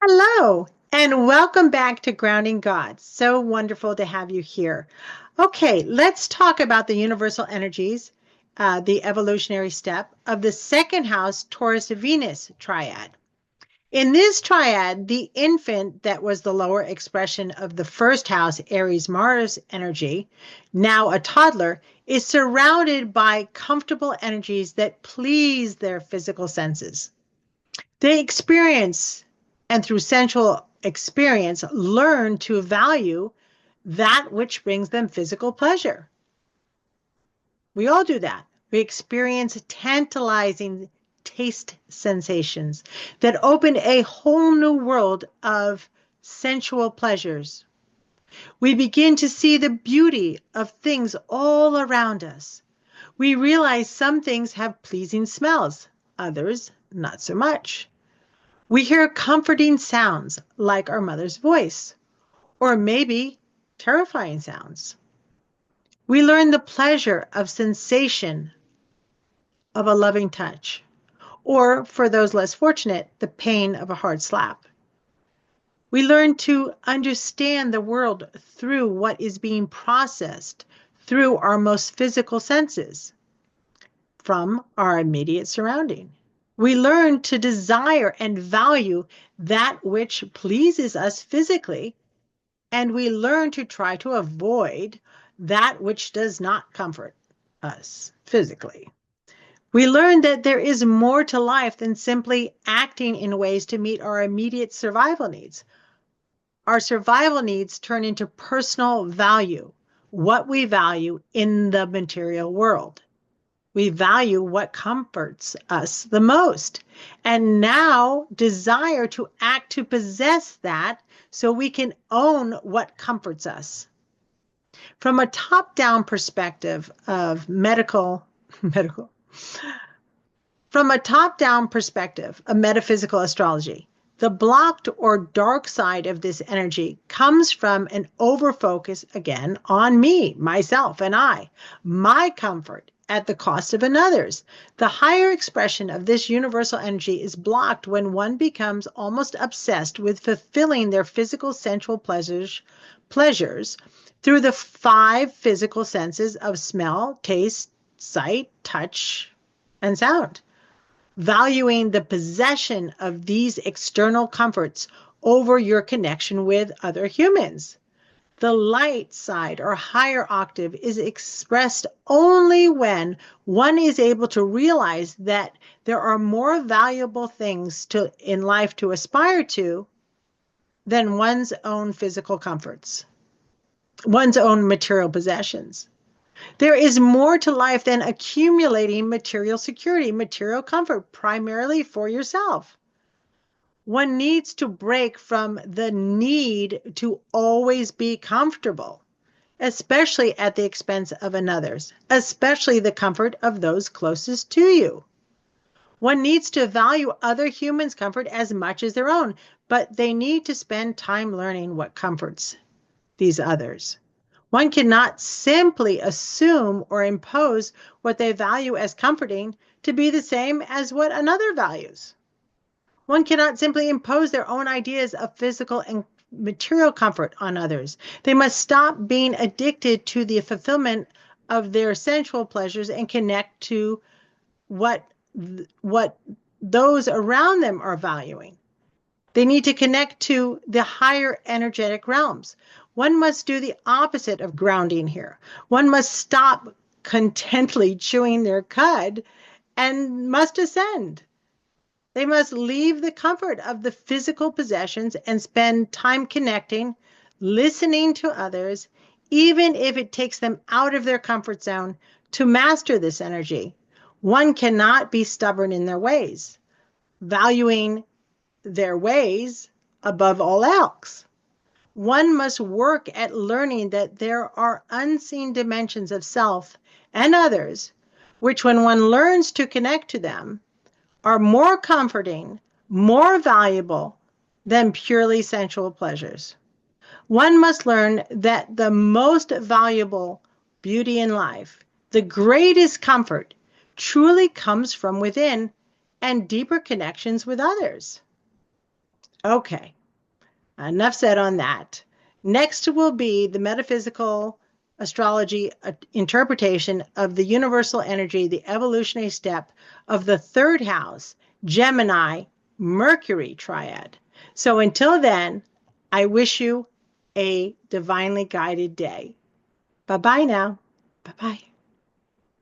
Hello, and welcome back to Grounding God. So wonderful to have you here. Okay, let's talk about the universal energies, the evolutionary step of the second house Taurus Venus triad. In this triad, the infant that was the lower expression of the first house Aries Mars energy, now a toddler, is surrounded by comfortable energies that please their physical senses. They experience, and through sensual experience, learn to value that which brings them physical pleasure. We all do that. We experience tantalizing taste sensations that open a whole new world of sensual pleasures. We begin to see the beauty of things all around us. We realize some things have pleasing smells, others not so much. We hear comforting sounds like our mother's voice, or maybe terrifying sounds. We learn the pleasure of sensation of a loving touch, or for those less fortunate, the pain of a hard slap. We learn to understand the world through what is being processed through our most physical senses from our immediate surrounding. We learn to desire and value that which pleases us physically, and we learn to try to avoid that which does not comfort us physically. We learn that there is more to life than simply acting in ways to meet our immediate survival needs. Our survival needs turn into personal value, what we value in the material world. We value what comforts us the most, and now desire to act to possess that so we can own what comforts us. From a top-down perspective of from a top-down perspective of metaphysical astrology, the blocked or dark side of this energy comes from an overfocus again on me, myself, and I, my comfort at the cost of another's. The higher expression of this universal energy is blocked when one becomes almost obsessed with fulfilling their physical sensual pleasures through the five physical senses of smell, taste, sight, touch, and sound, valuing the possession of these external comforts over your connection with other humans. The light side or higher octave is expressed only when one is able to realize that there are more valuable things in life to aspire to than one's own physical comforts, one's own material possessions. There is more to life than accumulating material security, material comfort, primarily for yourself. One needs to break from the need to always be comfortable, especially at the expense of another's, especially the comfort of those closest to you. One needs to value other humans' comfort as much as their own, but they need to spend time learning what comforts these others. One cannot simply assume or impose what they value as comforting to be the same as what another values. One cannot simply impose their own ideas of physical and material comfort on others. They must stop being addicted to the fulfillment of their sensual pleasures and connect to what those around them are valuing. They need to connect to the higher energetic realms. One must do the opposite of grounding here. One must stop contently chewing their cud and must ascend. They must leave the comfort of the physical possessions and spend time connecting, listening to others, even if it takes them out of their comfort zone to master this energy. One cannot be stubborn in their ways, valuing their ways above all else. One must work at learning that there are unseen dimensions of self and others, which when one learns to connect to them, are more comforting, more valuable than purely sensual pleasures. One must learn that the most valuable beauty in life, the greatest comfort, truly comes from within and deeper connections with others. Okay, enough said on that. Next will be the metaphysical astrology interpretation of the universal energy, the evolutionary step of the third house, Gemini, Mercury triad. So until then, I wish you a divinely guided day. Bye bye now. Bye bye.